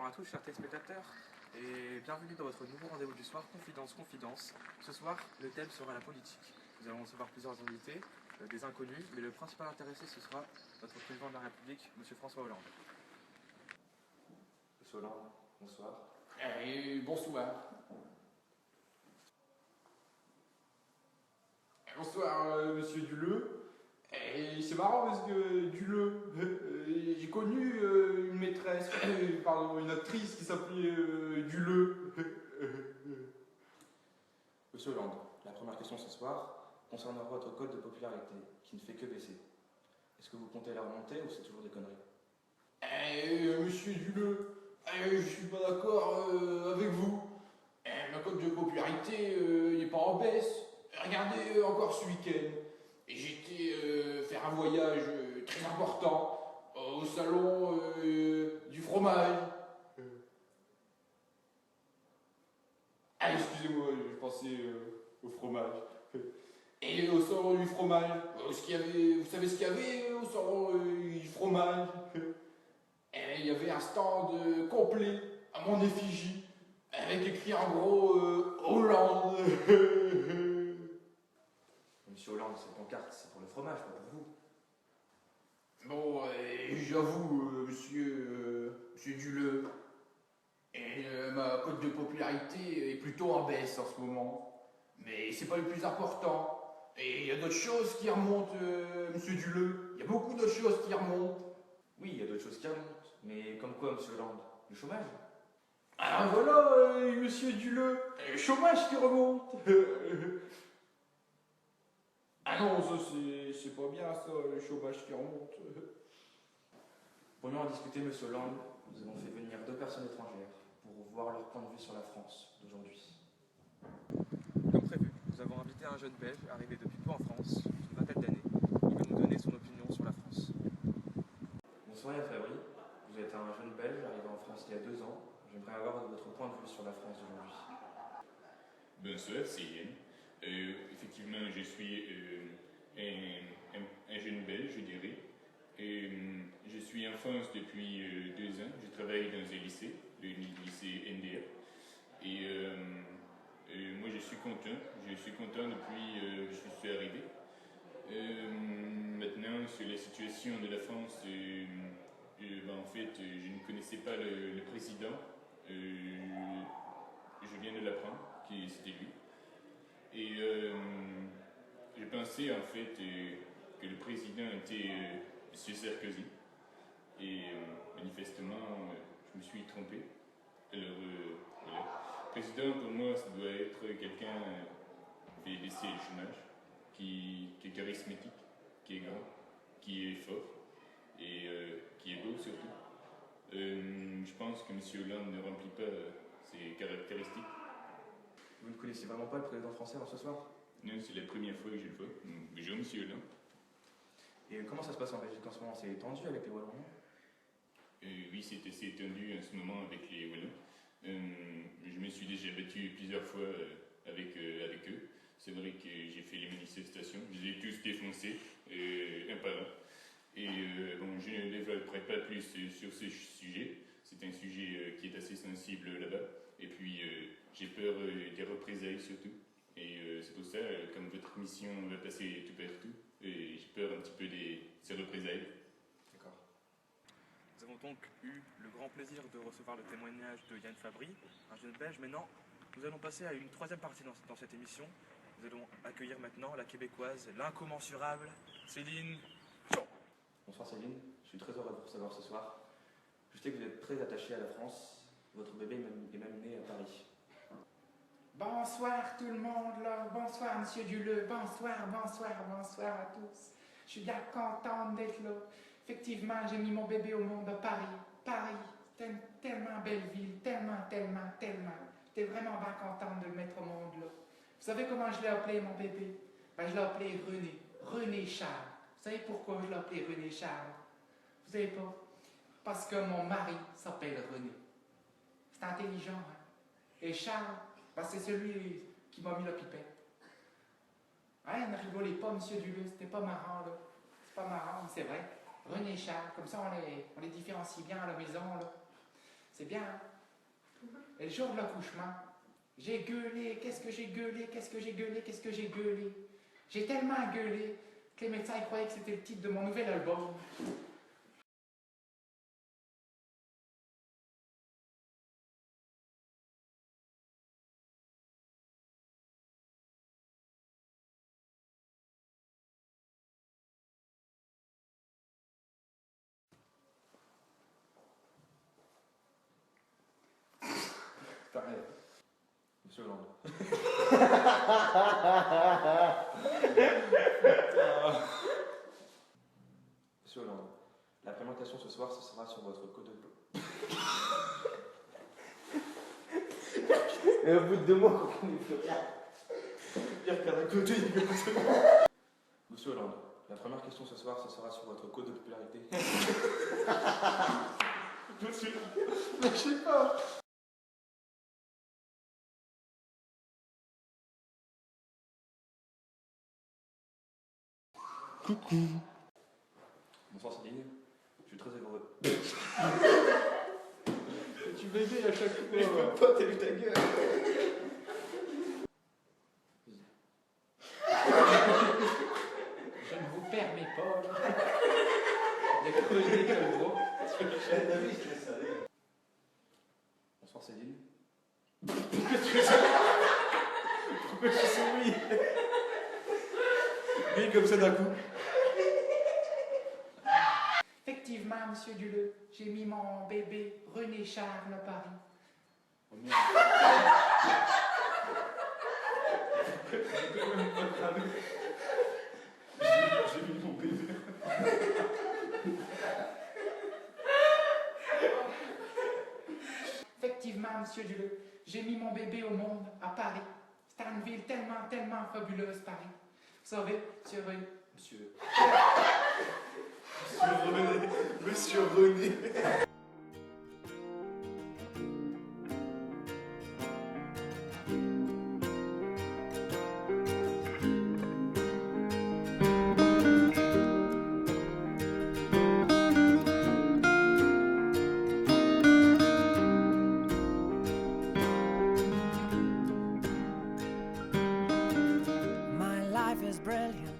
Bonsoir à tous, chers téléspectateurs, et bienvenue dans votre nouveau rendez-vous du soir, Confidence. Ce soir, le thème sera la politique. Nous allons recevoir plusieurs invités, des inconnus, mais le principal intéressé, ce sera notre président de la République, M. François Hollande. Monsieur Hollande, bonsoir. Bonsoir. Bonsoir, monsieur Duleux. C'est marrant parce que Duleux, j'ai connu une maîtresse, pardon, une actrice qui s'appelait Duleux. Monsieur Hollande, la première question ce soir concernera votre code de popularité, qui ne fait que baisser. Est-ce que vous comptez la remonter ou c'est toujours des conneries? Monsieur Duleux, je suis pas d'accord avec vous. Ma cote de popularité n'est pas en baisse. Regardez encore ce week-end. J'étais faire un voyage très important au salon du fromage. Excusez-moi, je pensais au fromage. Et au salon du fromage, vous savez ce qu'il y avait au salon du fromage? Il y avait un stand complet à mon effigie, avec écrit en gros Hollande. Monsieur Hollande, cette pancarte, c'est pour le fromage, pas pour vous. Bon, j'avoue, monsieur Duleux, ma cote de popularité est plutôt en baisse en ce moment. Mais c'est pas le plus important. Et il y a d'autres choses qui remontent, monsieur Duleux. Il y a beaucoup d'autres choses qui remontent. Oui, il y a d'autres choses qui remontent, mais comme quoi, monsieur Hollande? Le chômage? Ah voilà, monsieur Duleux, chômage qui remonte. Ah non, ça c'est pas bien ça, le chômage qui remonte. Pourrions en discuter, monsieur Hollande. Nous avons fait venir 2 personnes étrangères pour voir leur point de vue sur la France d'aujourd'hui. Comme prévu, nous avons invité un jeune Belge arrivé depuis peu en France, une vingtaine d'années. Il va nous donner son opinion sur la France. Bonsoir Yann Fabry, vous êtes un jeune Belge arrivé en France il y a 2 ans. J'aimerais avoir votre point de vue sur la France d'aujourd'hui. Bonsoir, c'est Yann. Effectivement, je suis un jeune Belge, je dirais. Je suis en France depuis 2 ans. Je travaille dans un lycée, le lycée NDA. Moi, je suis content. Je suis content depuis que je suis arrivé. Maintenant, sur la situation de la France, en fait, je ne connaissais pas le président. Je viens de l'apprendre, que c'était lui. Et je pensais en fait que le président était M. Sarkozy. Et manifestement, je me suis trompé. Alors voilà. Le président, pour moi, ça doit être quelqu'un qui fait baisser le chômage, qui est charismatique, qui est grand, qui est fort et qui est beau surtout. Je pense que M. Hollande ne remplit pas ses caractéristiques. Vous ne connaissez vraiment pas le président français ce soir? Non, c'est la première fois que je le vois. Bonjour, M. Hollande. Et comment ça se passe en Belgique en ce moment? C'est tendu avec les Wallons? Oui, c'est assez tendu en ce moment avec les Wallons. Je me suis déjà battu plusieurs fois avec eux. C'est vrai que j'ai fait les manifestations. Je les ai tous défoncés, un par un. Et je ne développerai pas plus sur ce sujet. C'est un sujet qui est assez sensible là-bas. Et puis, j'ai peur des représailles surtout. Et c'est pour ça, comme votre mission va passer tout partout, j'ai peur un petit peu ces représailles. D'accord. Nous avons donc eu le grand plaisir de recevoir le témoignage de Yann Fabry, un jeune Belge. Maintenant, nous allons passer à une 3e partie dans cette émission. Nous allons accueillir maintenant la Québécoise, l'incommensurable Céline Jean. Bonsoir Céline, je suis très heureux de vous recevoir ce soir. Je sais que vous êtes très attachée à la France. Votre bébé est même né à Paris. Bonsoir tout le monde là, bonsoir Monsieur Duleux, bonsoir à tous. Je suis bien contente d'être là. Effectivement, j'ai mis mon bébé au monde à Paris. Paris, c'est une tellement belle ville, tellement. J'étais vraiment bien contente de le mettre au monde là. Vous savez comment je l'ai appelé mon bébé? Je l'ai appelé René Charles. Vous savez pourquoi je l'ai appelé René Charles? Vous savez pas? Parce que mon mari s'appelle René. C'est intelligent, hein? Et Charles, c'est celui qui m'a mis la pipette. Hein, ne rigolez pas, Monsieur Duleux, c'était pas marrant, là. C'est pas marrant, mais c'est vrai. René Charles, comme ça on les différencie bien à la maison, là. C'est bien, hein? Et le jour de l'accouchement, j'ai gueulé, qu'est-ce que j'ai gueulé, qu'est-ce que j'ai gueulé, qu'est-ce que j'ai gueulé. J'ai tellement gueulé que les médecins croyaient que c'était le titre de mon nouvel album. Pareil. Monsieur Hollande. Monsieur Hollande, la présentation ce soir, ce sera sur votre code de... Et au bout de 2 mois, on connaît plus rien. Pire qu'un côté, Monsieur Hollande, la première question ce soir, ce sera sur votre code de popularité. Monsieur, mais je sais pas. Coucou. Bonsoir Céline, je suis très heureux. Tu m'aides à chaque fois. Mais je peux pas, t'as vu ta gueule. Je ne vous permets pas, là. Il y a que le nez comme gros. Bonsoir Céline. Pourquoi tu souris? Oui, comme ça d'un coup. Effectivement, monsieur Duleux, j'ai mis mon bébé René Charles à Paris. Oh merde. J'ai mis mon bébé. Effectivement, monsieur Duleux, j'ai mis mon bébé au monde à Paris. C'est une ville tellement, tellement fabuleuse, Paris. Vous savez, monsieur René. Monsieur. Monsieur René. Monsieur René. My life is brilliant.